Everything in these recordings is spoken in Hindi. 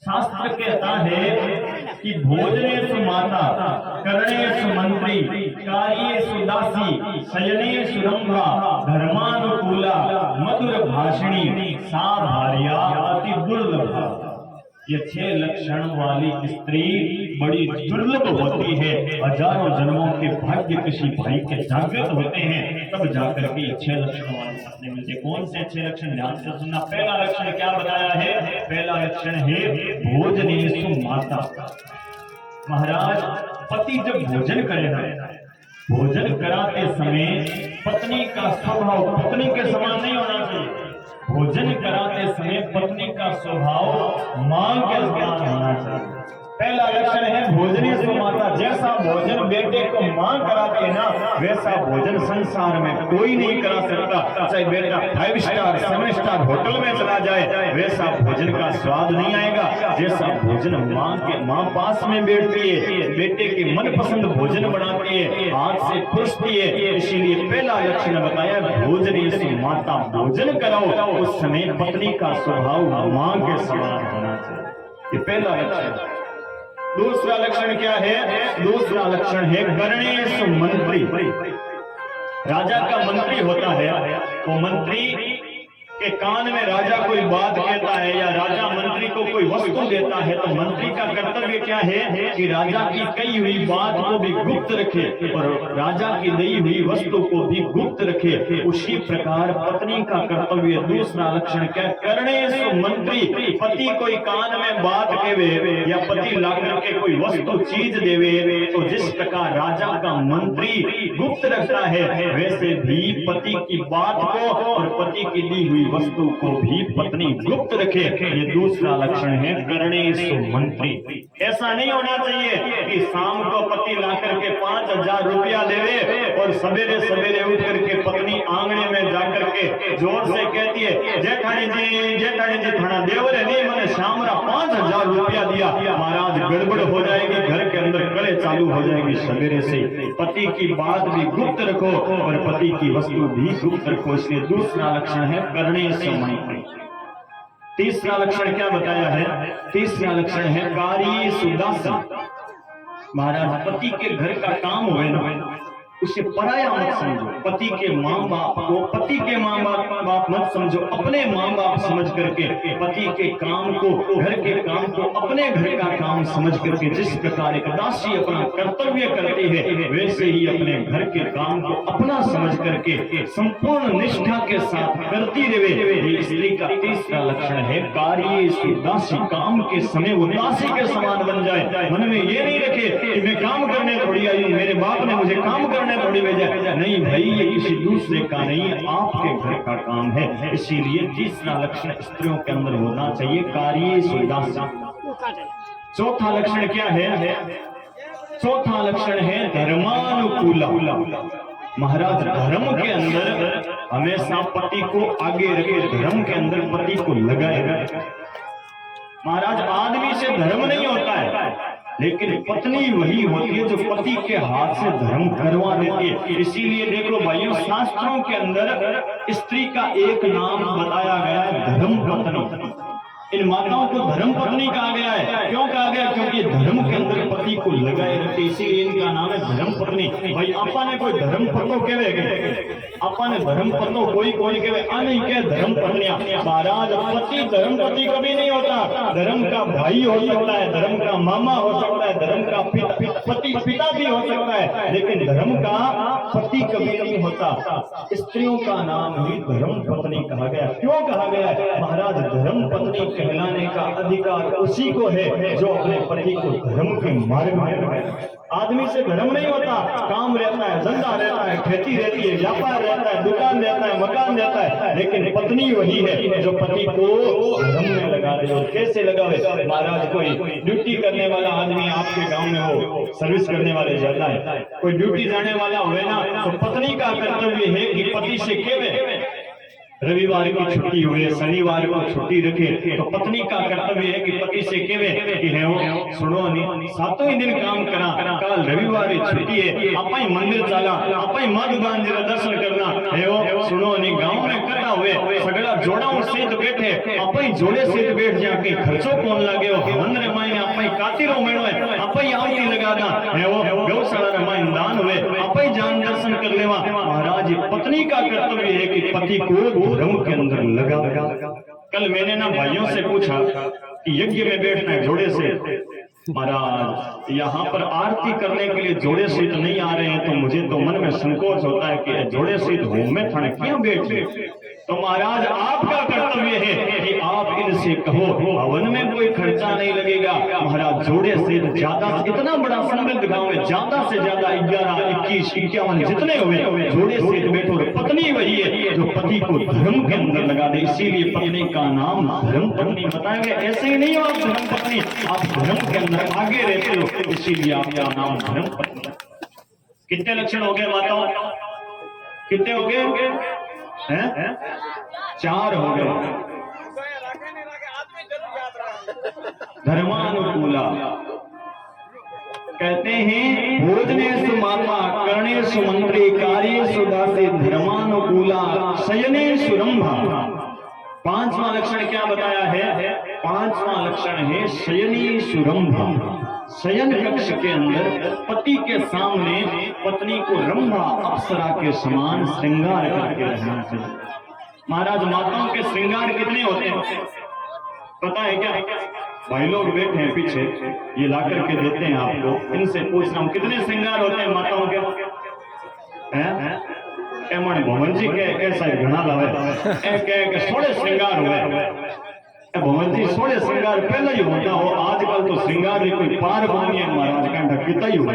शास्त्र कहता है कि भोजनेषु माता, कर्णेषु मंत्री, कार्येषु दासी, शयनेषु रंभा, धर्मानुकूला, मधुर भाषिणी, सा भार्या अति दुर्लभा। ये 6 लक्षण वाली स्त्री बड़ी दुर्लभ होती है। हजारों जन्मों के भाग्य किसी भाई के जागृत होते हैं, तब जाकर के 6 लक्षण वाली पत्नी मिलती है। कौन से 6 लक्षण, ध्यान से सुनना। पहला लक्षण क्या बताया है? पहला लक्षण है भोजनेषु माता। महाराज, पति जब भोजन करेगा, भोजन कराते समय पत्नी का स्वभाव पत्नी के समान नहीं होना चाहिए। भोजन कराते समय पत्नी का स्वभाव मां के समान होना चाहिए। पहला लक्षण है भोजनेषु माता। जैसा भोजन बेटे को मां कराती है ना, वैसा भोजन संसार में कोई नहीं करा सकता। चाहे बेटा 5 स्टार 7 स्टार होटल में चला जाए, वैसा भोजन का स्वाद नहीं आएगा जैसा भोजन मां पास में बैठती है, बेटे के मनपसंद भोजन बनाती है, हाथ से पुष्टती है। इसीलिए पहला लक्षण बताया भोजनेषु माता। भोजन कराओ उस समय पत्नी का स्वभाव मां के समान होना चाहिए। ये पहला लक्षण। दूसरा लक्षण क्या है? दूसरा लक्षण है कर्णेषु मंत्री। राजा का मंत्री होता है, वो मंत्री के कान में राजा कोई बात कहता है या राजा मंत्री को कोई वस्तु देता है, तो मंत्री का कर्तव्य क्या है कि राजा की कही हुई बात को भी गुप्त रखे और राजा की दी हुई वस्तु को भी गुप्त रखे। उसी प्रकार पत्नी का कर्तव्य। दूसरा लक्षण क्या? कर्णेषु मंत्री। पति कोई कान में बात कहे या पति लाकर के कोई वस्तु चीज देवे, तो जिस प्रकार राजा का मंत्री गुप्त रखता है, वैसे भी पति की बात को और पति की दी हुई वस्तु को भी पत्नी गुप्त रखे। ये दूसरा लक्षण है कर्णेषु मंत्री। ऐसा नहीं होना चाहिए कि शाम को पति लाकर के 5000 रुपया देवे और सवेरे सवेरे उठ करके पत्नी आंगने में जाकर के जोर से कहती है, जेठानी जी थाना देवरे नहीं मैंने श्यामरा 5000 रुपया दिया। महाराज, गड़बड़ हो जाएगी, घर के अंदर कड़े चालू हो जाएगी। सवेरे से पति की बात भी गुप्त रखो और पति की वस्तु भी गुप्त रखो। इसलिए दूसरा लक्षण है कर्णेषु मंत्री। तीसरा लक्षण क्या बताया है? तीसरा लक्षण है कार्येषु दासी। महाराज, पति के घर का काम हुए ना, उसे पराया मत समझो। पति के माँ बाप को पति के माँ बाप मत समझो, अपने माँ बाप समझ करके पति के काम को, घर के काम को अपने घर का काम समझ करके जिस प्रकार एक दासी अपना कर्तव्य करती है, वैसे ही अपने घर के काम को अपना समझ करके संपूर्ण निष्ठा के साथ करती रहे। स्त्री का तीसरा लक्षण है कार्येषु दासी। काम के समय वो दासी के समान बन जाए। मन में ये नहीं रखे कि मैं काम करने थोड़ी आई हूँ, मेरे बाप ने मुझे काम करने थोड़ी भेजा। नहीं भाई, ये किसी दूसरे का नहीं, आपके घर का काम है। इसीलिए तीसरा लक्षण स्त्रियों के अंदर होना चाहिए कार्येषु दासी। चौथा लक्षण क्या है? चौथा लक्षण है धर्मानुकूला। महाराज, धर्म के अंदर हमेशा पति को आगे रखे, धर्म के अंदर पति को लगाए। महाराज, आदमी से धर्म नहीं होता है, लेकिन पत्नी वही होती है जो पति के हाथ से धर्म करवा देती है। इसीलिए देखो भाइयों, शास्त्रों के अंदर स्त्री का एक नाम बताया गया है, धर्म पत्नी। इन माताओं को धर्म पत्नी कहा गया है। क्यों कहा गया? क्योंकि धर्म के अंदर पति को लगाए रखते, इसीलिए इनका नाम है धर्म पत्नी। भाई, आपा ने कोई धर्म पत्नो कहे, आपा ने धर्म पत्नो कोई कहे आ नहीं कहे धर्म पत्नियां। महाराज, पति धर्म पति कभी नहीं होता। धर्म का भाई हो सकता है, धर्म का मामा हो सकता है, धर्म का पिता भी हो सकता है, लेकिन धर्म का पति कभी नहीं होता। स्त्रियों का नाम ही धर्म पत्नी कहा गया। क्यों कहा गया है? महाराज, धर्म पत्नी कहलाने का अधिकार उसी को है जो अपने पति को धर्म के मार्ग में लगाए। आदमी से धर्म नहीं होता। काम रहता है, धंधा रहता है, खेती रहती है, व्यापार रहता है, दुकान रहता है, मकान रहता है, लेकिन पत्नी वही है जो पति को धर्म में लगा दे। और कैसे लगावे? महाराज, कोई ड्यूटी करने वाला आदमी आपके गांव में हो, सर्विस करने वाले ज्यादा है, कोई ड्यूटी जाने वाला हुए ना, तो पत्नी का कर्तव्य है कि पति से कहे रविवार की छुट्टी हुई, शनिवार को छुट्टी रखे, तो पत्नी का कर्तव्य है कि पति से कहे कि है वो सुनो नहीं, सातों ही दिन काम करा, कल रविवार की छुट्टी है, आप मंदिर चला, आप माँ दुकान जरा दर्शन करना है वो सुनो नहीं। गाँव में कथा हुए सगड़ा जोड़ा सेठ बैठे, आप जोड़े सेठ बैठ जाके खर्चो कौन लगे हो, पत्नी का कर्तव्य है कि पति को धर्म के अंदर लगा। कल मैंने ना भाइयों से पूछा कि यज्ञ में बैठना है जोड़े से, महाराज यहाँ पर आरती करने के लिए जोड़े सीट नहीं आ रहे हैं, तो मुझे तो मन में संकोच होता है कि जोड़े सीट होम में थाने क्यों बैठे। तो महाराज आपका कर्तव्य है कि आप इनसे कहो हवन में कोई खर्चा नहीं लगेगा। महाराज जोड़े सीट ज्यादा, इतना बड़ा समृद्ध गांव में ज्यादा से ज्यादा 11, 21, 51 जितने हुए जोड़े सीट बैठो। पत्नी वही है जो पति को धर्म के अंदर लगा दे, इसीलिए पत्नी का नाम धर्म पत्नी बताएंगे। ऐसे ही नहीं हो आप धर्म पत्नी, आप धर्म के अंदर आगे रहते हो, इसीलिए आपका नाम धर्म पत्नी। कितने लक्षण हो गए माताओं, कितने हो गए हैं? 4 हो गए। धर्मानुकूला कहते हैं भोजने सुमाता करणे सुमंत्री कार्ये सुदासी धर्मानुकूला शयने सुरंभा। 5वां लक्षण क्या बताया है? 5वां लक्षण है शयनी सुरंभा। शयन कक्ष के अंदर पति के सामने पत्नी को रंभा अप्सरा के समान श्रृंगार करके रहना चाहिए। महाराज माताओं के श्रृंगार कितने होते हैं पता है क्या? भाई लोग बैठे हैं पीछे, ये ला करके देते हैं आपको, इनसे पूछ रहा हूँ कितने श्रृंगार होते हैं माताओं के? एमण भवन जी के ऐसा घना लावे के 16 श्रृंगार हुए। भवन जी 16 श्रृंगार पहले ही होता हो, आजकल तो श्रृंगार भी कोई पार पानी है महाराज का ढकिता ही हुआ।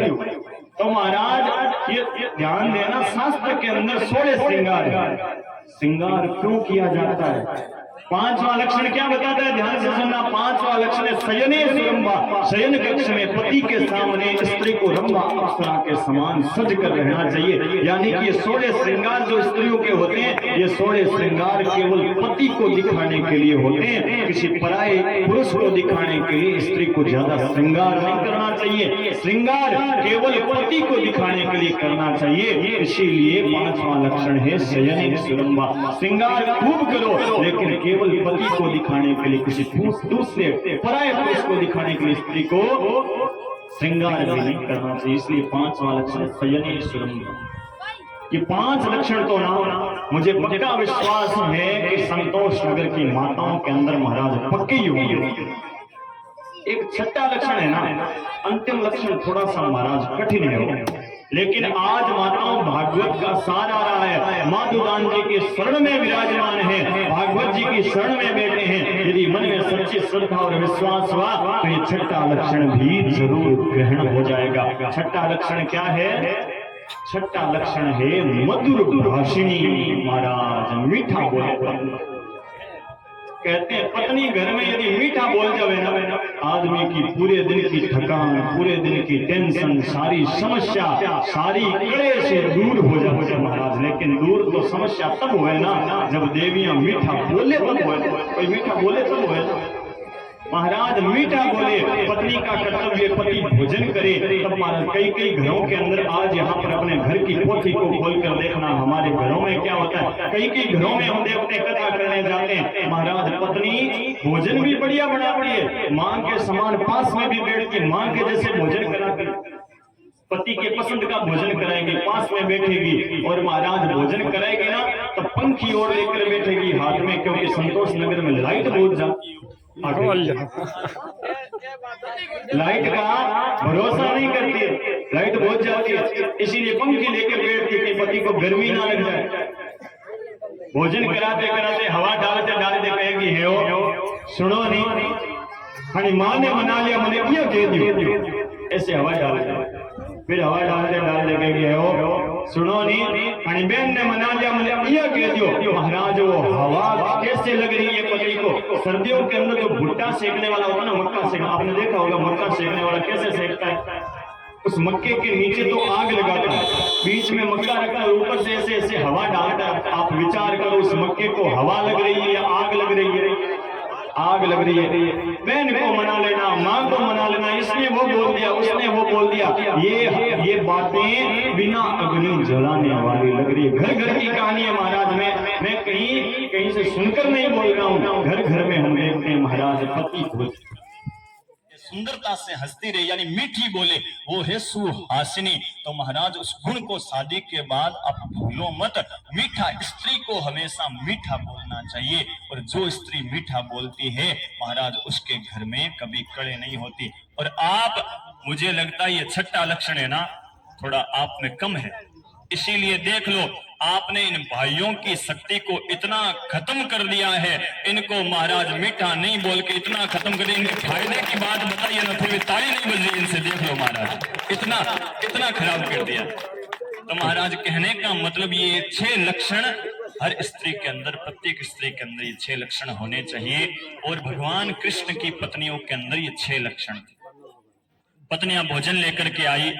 तो महाराज ये ध्यान देना, शास्त्र के अंदर 16 श्रृंगार है। श्रृंगार क्यों किया जाता है? 5वां लक्षण क्या बताता है? ध्यान से सुनना। 5वां लक्षण है शयने सुरंभा। शयन कक्ष में पति के सामने स्त्री को रंभा अप्सरा के समान सज कर रहना चाहिए। यानी कि ये 16 श्रृंगार जो स्त्रियों के होते हैं, ये 16 श्रृंगार केवल पति को दिखाने के लिए होते हैं। किसी पराये पुरुष को दिखाने के लिए स्त्री को ज्यादा श्रृंगार नहीं करना चाहिए। श्रृंगार केवल पति को दिखाने के लिए करना चाहिए। इसीलिए 5वां लक्षण है शयने सुरंभा। श्रृंगार खूब करो, लेकिन केवल पति को दिखाने के लिए, किसी दूसरे पराये पुरुष को दिखाने के लिए स्त्री को श्रृंगार भी नहीं करना चाहिए। इसलिए 5वां लक्षण शयने सुरंभा। ये 5 लक्षण तो ना मुझे पक्का विश्वास है कि संतोष नगर की माताओं के अंदर महाराज पक्के ही होंगे। एक 6वां लक्षण है ना, अंतिम लक्षण थोड़ा सा महाराज कठिन है, लेकिन आज माताओं भागवत का सार आ रहा है। माधुदान जी के शरण में विराजमान है, भागवत जी की शरण में बैठे हैं। यदि मन में सच्ची श्रद्धा और विश्वास हुआ तो ये 6वां लक्षण भी जरूर ग्रहण हो जाएगा। 6वां लक्षण क्या है? 6वां लक्षण है मधुर भाषिणी। महाराज मीठा बोले। कहते हैं पत्नी घर में यदि मीठा बोल जावे ना, आदमी की पूरे दिन की थकान, पूरे दिन की टेंशन, सारी समस्या, सारी कड़े से दूर हो जाए महाराज। लेकिन दूर तो समस्या तब हुए ना जब देवियां मीठा बोले तब हुए। कोई मीठा बोले तब हुए महाराज। मीठा बोले, पत्नी का कर्तव्य पति भोजन करे तब महाराज। कई घरों के अंदर आज यहाँ पर अपने घर की पोथी को खोलकर देखना, हमारे घरों में क्या होता है। कई घरों में हम देवते कथा करने जाते हैं महाराज, पत्नी भोजन भी बढ़िया बनाती है, माँ के समान पास में भी बैठ के माँ के जैसे भोजन कराती है। पति के पसंद का भोजन कराएंगे, पास में बैठेगी और महाराज भोजन कराएगी ना तो पंखी ओर लेकर बैठेगी हाथ में, क्योंकि संतोष नगर में लाइट बहुत जाती है। लाइट का भरोसा नहीं करती है, लाइट बहुत जाती है, इसीलिए पंखी लेकर बैठती है कि पति को गर्मी ना लग जाए। भोजन कराते कराते हवा डालते डालते कहेगी हे हो सुनो नहीं, हनी माँ ने मना लिया मैंने क्यों कह दियो, ऐसे हवा डालते। फिर हवा डालते डालते कहेगी हे हो सुनो नहीं, हनी बहन ने मना लिया मैंने क्यों कह दियो। महाराज वो हवा कैसे लग रही है पति को? सर्दियों के अंदर जो भुट्टा सेकने वाला होता है ना, मक्का सेकना, आपने देखा होगा मक्का सेकने वाला कैसे सेकता है। उस मक्के के नीचे तो आग लगाता है, बीच में मक्का रखता है, ऊपर से ऐसे ऐसे हवा डालता है। आप विचार करो उस मक्के को हवा लग रही है या आग लग रही है? आग लग रही है। बहन को मना लेना, माँ को मना लेना, इसने वो बोल दिया, उसने वो बोल दिया, ये बातें बिना अग्नि जलाने वाली लग रही है। घर घर की कहानी है महाराज। मैं कहीं से सुनकर नहीं बोल रहा हूँ, घर घर में हम देखते हैं महाराज पति को सुंदरता से हंसती रहे, यानी मीठी बोले, वो है सुहासिनी। तो महाराज उस गुण को शादी के बाद आप भूलो मत। मीठा, स्त्री को हमेशा मीठा बोलना चाहिए, और जो स्त्री मीठा बोलती है महाराज उसके घर में कभी कड़े नहीं होती। और आप, मुझे लगता है ये छठा लक्षण है ना, थोड़ा आप में कम है, इसीलिए देख लो आपने इन भाइयों की शक्ति को इतना खत्म कर दिया है। इनको महाराज मीठा नहीं बोल के इतना खत्म कर दिया, इनके फायदे की बात बताइए ना, फिर भी ताली नहीं बज रही इनसे, देख लो महाराज इतना खराब कर दिया। तो महाराज कहने का मतलब ये 6 लक्षण हर स्त्री के अंदर, प्रत्येक स्त्री के अंदर ये 6 लक्षण होने चाहिए। और भगवान कृष्ण की पत्नियों के अंदर ये 6 लक्षण थे। पत्नियां भोजन लेकर के आई,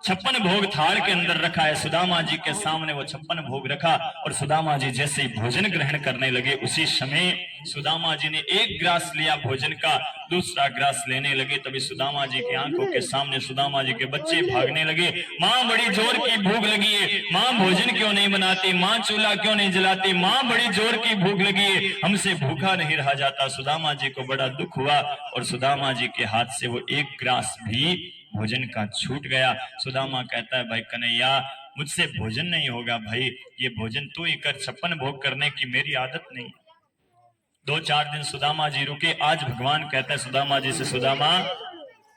56 भोग थाल के अंदर रखा है, सुदामा जी के सामने वो 56 भोग रखा, और सुदामा जी जैसे ही भोजन ग्रहण करने लगे उसी समय सुदामा जी ने एक ग्रास लिया भोजन का, दूसरा ग्रास लेने लगे, तभी सुदामा जी की आंखों के सामने सुदामा जी के बच्चे भागने लगे। माँ बड़ी जोर की भूख लगी है, माँ भोजन क्यों नहीं बनाती, माँ चूल्हा क्यों नहीं जलाती, माँ बड़ी जोर की भूख लगी है, हमसे भूखा नहीं रहा जाता। सुदामा जी को बड़ा दुख हुआ, और सुदामा जी के हाथ से वो एक ग्रास भी भोजन का छूट गया। सुदामा कहता है, भाई कन्हैया मुझसे भोजन नहीं होगा, भाई ये भोजन तू ही कर, 56 भोग करने की मेरी आदत नहीं। 2-4 दिन सुदामा जी रुके। आज भगवान कहता है सुदामा जी से, सुदामा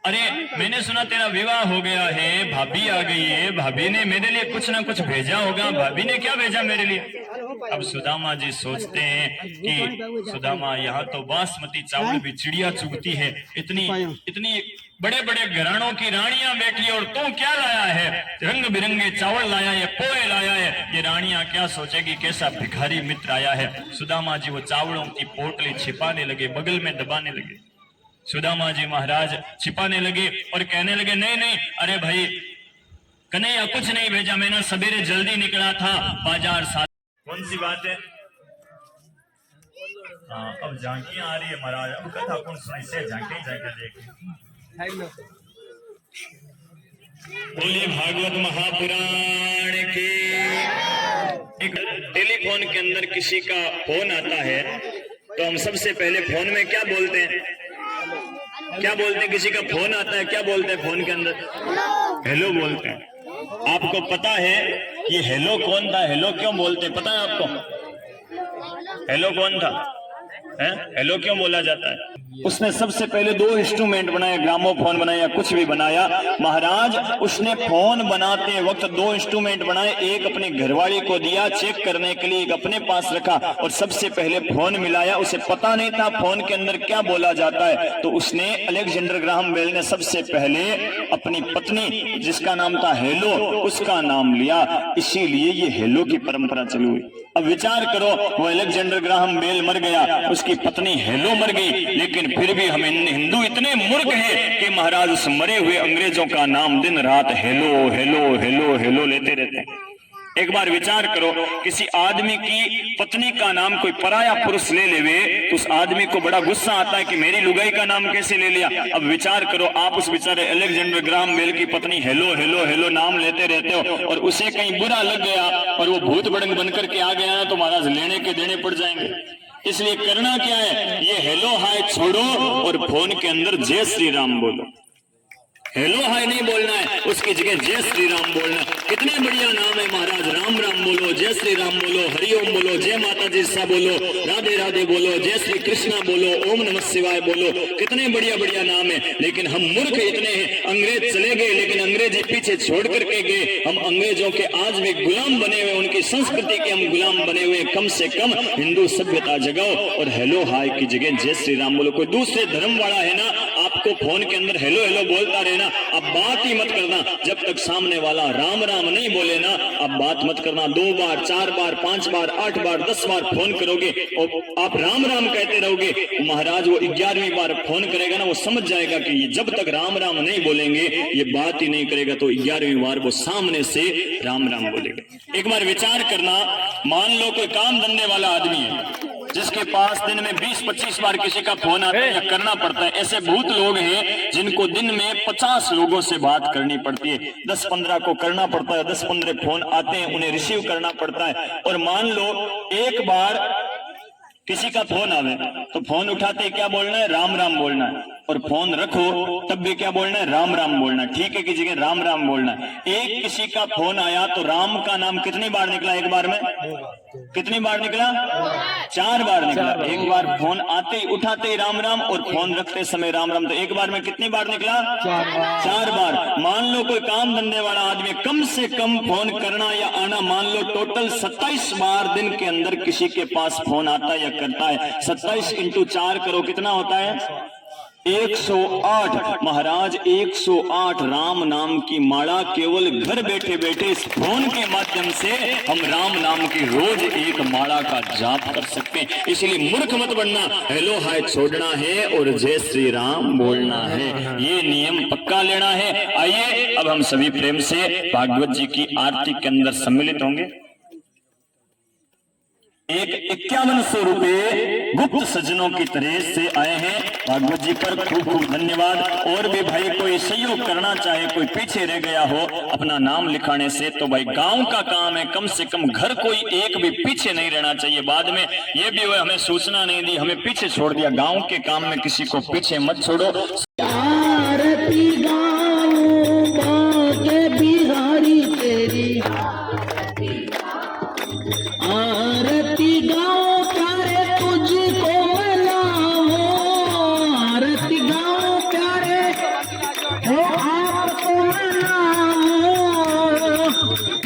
अरे मैंने सुना तेरा विवाह हो गया है, भाभी आ गई है, भाभी ने मेरे लिए कुछ ना कुछ भेजा होगा, भाभी ने क्या भेजा मेरे लिए। अब सुदामा जी सोचते हैं कि सुदामा यहाँ तो बासमती चावल भी चिड़िया चुगती है, इतनी बड़े बड़े घरानों की रानियां बैठी, और तू क्या लाया है, रंग बिरंगे चावल लाया है, पोहे लाया है, ये रानियां क्या सोचेगी, कैसा भिखारी मित्र आया है। सुदामा जी वो चावलों की पोटली छिपाने लगे, बगल में दबाने लगे। सुदामा जी महाराज छिपाने लगे और कहने लगे, नहीं नहीं, अरे भाई कन्हैया कुछ नहीं भेजा, मैंने सवेरे जल्दी निकला था बाजार साथ। कौन सी बात है? हाँ, अब झांकियां आ रही है महाराज, अब कथा कौन सुनाई से, झांकी जाकर देखें। बोलिए भागवत महापुराण के। एक टेलीफोन के अंदर किसी का फोन आता है तो हम सबसे पहले फोन में क्या बोलते हैं, क्या बोलते हैं? किसी का फोन आता है क्या बोलते हैं फोन के अंदर? हेलो बोलते हैं। आपको पता है ये हेलो कौन था, हेलो क्यों बोलते हैं, पता है आपको? हेलो कौन था, हेलो क्यों बोला जाता है? उसने सबसे पहले 2 इंस्ट्रूमेंट बनाए, ग्रामोफोन बनाया, कुछ भी बनाया महाराज। उसने फोन बनाते वक्त 2 इंस्ट्रूमेंट बनाए, एक अपने घरवाली को दिया चेक करने के लिए, एक अपने पास रखा, और सबसे पहले फोन मिलाया। उसे पता नहीं था फोन के अंदर क्या बोला जाता है, तो उसने अलेक्जेंडर ग्राहम बेल ने सबसे पहले अपनी पत्नी जिसका नाम था हेलो, उसका नाम लिया, इसीलिए ये हेलो की परंपरा चली हुई। अब विचार करो, वो अलेक्जेंडर ग्राहम बेल मर गया, उसकी पत्नी हेलो मर गई, लेकिन फिर भी हम हिंदू इतने मूर्ख हैं कि महाराज उस मरे हुए अंग्रेजों का नाम दिन रात हेलो हेलो हेलो हेलो लेते रहते हैं। एक बार विचार करो, किसी आदमी की पत्नी का नाम कोई पराया पुरुष ले लेवे तो उस आदमी को बड़ा गुस्सा आता है कि मेरी लुगाई का नाम कैसे ले लिया। अब विचार करो, आप उस बेचारे अलेक्जेंडर ग्राहम बेल की पत्नी हेलो हेलो हेलो नाम लेते रहते हो, और उसे कहीं बुरा लग गया और वो भूत बड़ंग बनकर के आ गया ना, तो महाराज लेने के देने पड़ जाएंगे। इसलिए करना क्या है, ये हेलो हाय छोड़ो और फोन के अंदर जय श्री राम बोलो। हेलो हाय नहीं बोलना है, उसकी जगह जय श्री राम बोलना। कितने बढ़िया नाम है महाराज, राम राम बोलो, जय श्री राम बोलो, हरिओम बोलो, जय माता जी सा बोलो, राधे राधे बोलो, जय श्री कृष्णा बोलो, ओम नमः शिवाय बोलो। कितने बढ़िया बढ़िया नाम है, लेकिन हम मूर्ख इतने हैं। अंग्रेज चले गए लेकिन अंग्रेजी पीछे छोड़ करके गए, हम अंग्रेजों के आज भी गुलाम बने हुए, उनकी संस्कृति के हम गुलाम बने हुए। कम से कम हिंदू सभ्यता जगाओ और हेलो हाय की जगह जय श्री राम बोलो। कोई दूसरे धर्म वाला है ना, आपको फोन के अंदर हेलो हेलो बोलता रहना, अब बात ही मत करना जब तक सामने वाला राम राम नहीं बोले ना, अब बात मत करना। 2 बार 4 बार 5 बार 8 बार 10 बार फोन करोगे और आप राम राम कहते रहोगे, महाराज वो 11वीं बार फोन करेगा ना, वो समझ जाएगा कि ये जब तक राम राम नहीं बोलेंगे ये बात ही नहीं करेगा, तो 11वीं बार वो सामने से राम राम बोलेगा। एक बार विचार करना, मान लो कोई काम धंधे वाला आदमी है जिसके पास दिन में 20-25 बार किसी का फोन आता है या करना पड़ता है। ऐसे बहुत लोग हैं जिनको दिन में 50 लोगों से बात करनी पड़ती है, 10-15 को करना पड़ता है, 10-15 फोन आते हैं उन्हें रिसीव करना पड़ता है। और मान लो एक बार किसी का फोन आवे तो फोन उठाते क्या बोलना है, राम राम बोलना है। और फोन रखो तब भी क्या बोलना है, राम राम बोलना। ठीक है, किसी के राम राम बोलना। एक किसी का फोन आया तो राम का नाम कितनी बार निकला एक बार में? कितनी बार निकला? 4 बार निकला। एक बार फोन आते ही उठाते ही राम राम और फोन रखते समय राम राम, तो एक बार में कितनी बार निकला? 4 बार। मान लो कोई काम धंधे वाला आदमी कम से कम फोन करना या आना, मान लो टोटल 27 बार दिन के अंदर किसी के पास फोन आता या करता है। 27 × 4 करो, कितना होता है? 108। महाराज 108 राम नाम की माला केवल घर बैठे बैठे इस फोन के माध्यम से हम राम नाम की रोज एक माला का जाप कर सकते हैं। इसलिए मूर्ख मत बनना, हेलो हाय छोड़ना है और जय श्री राम बोलना है, ये नियम पक्का लेना है। आइए अब हम सभी प्रेम से भागवत जी की आरती के अंदर सम्मिलित होंगे। एक 5100 रुपए गुप्त सज्जनों की तरह से आए हैं भागवत जी पर, खूब खूब धन्यवाद। और भी भाई कोई सहयोग करना चाहे, कोई पीछे रह गया हो अपना नाम लिखाने से, तो भाई गांव का काम है, कम से कम घर कोई एक भी पीछे नहीं रहना चाहिए। बाद में ये भी हमें सूचना नहीं दी, हमें पीछे छोड़ दिया। गांव के काम में किसी को पीछे मत छोड़ो। आरती गाऊं बाके बिहारी तेरी, आरती गाऊं प्यारे तुझको मनाऊं, आरती गाऊं प्यारे हो आपको मनाऊं,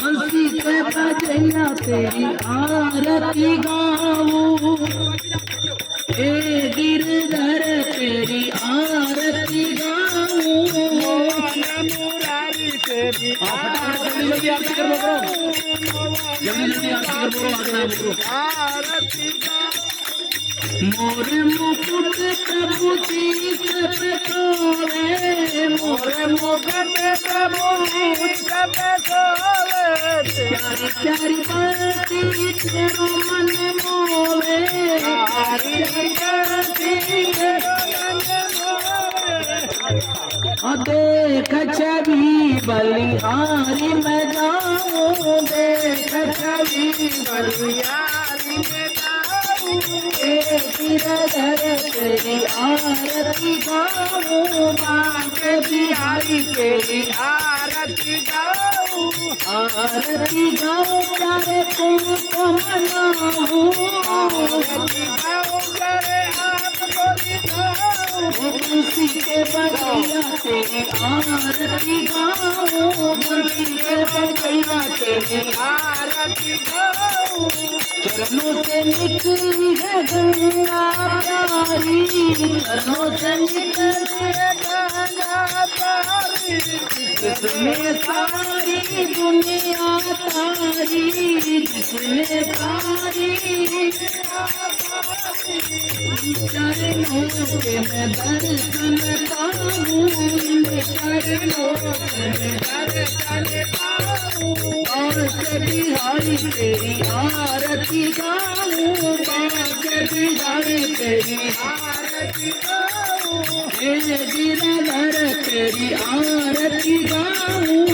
हंसी के बजैया तेरी आरती गाऊं, ए गिरधर तेरी आरती गाऊं, मुरारी तेरी जल्दी आरती कर बोलो, जल्दी आरती कर बोलो, आगे ना बोलो। आरती मोरे मुकुट प्रभु शीश पे सोवे, मोरे मुकुट प्रभु शीश पे सोवे, प्यारी प्यारी बाती तेरो मन मोवे, प्यारी बाती तेरो मन मोवे, देख छवि बलिहारी में जाऊं, देख छवि बलिहारी में जाऊं, गिरधर तेरी आरती गाऊं, बांके बिहारी तेरी आरती गाऊं, आरती गाऊं प्यारे तुमको मनाऊं, आरती गाऊं प्यारे आपको दिखाऊं, खुशी के बजैया तेरी आरती गाऊं, खुशी के बजैया तेरी आरती गाऊं, चरणों से निकली है गंगा प्यारी, चरणों से निकली है गंगा प्यारी, जिसमें सारी दुनिया तारी, जिसमें सारी चरणों के मैं दर्शन पाऊं, चरणों के मैं दर्शन पाऊं, और बिहारी तेरी आरती गाऊं, बाके बिहारी तेरी आरती गाऊं, हे गिरधर तेरी आरती गाऊं,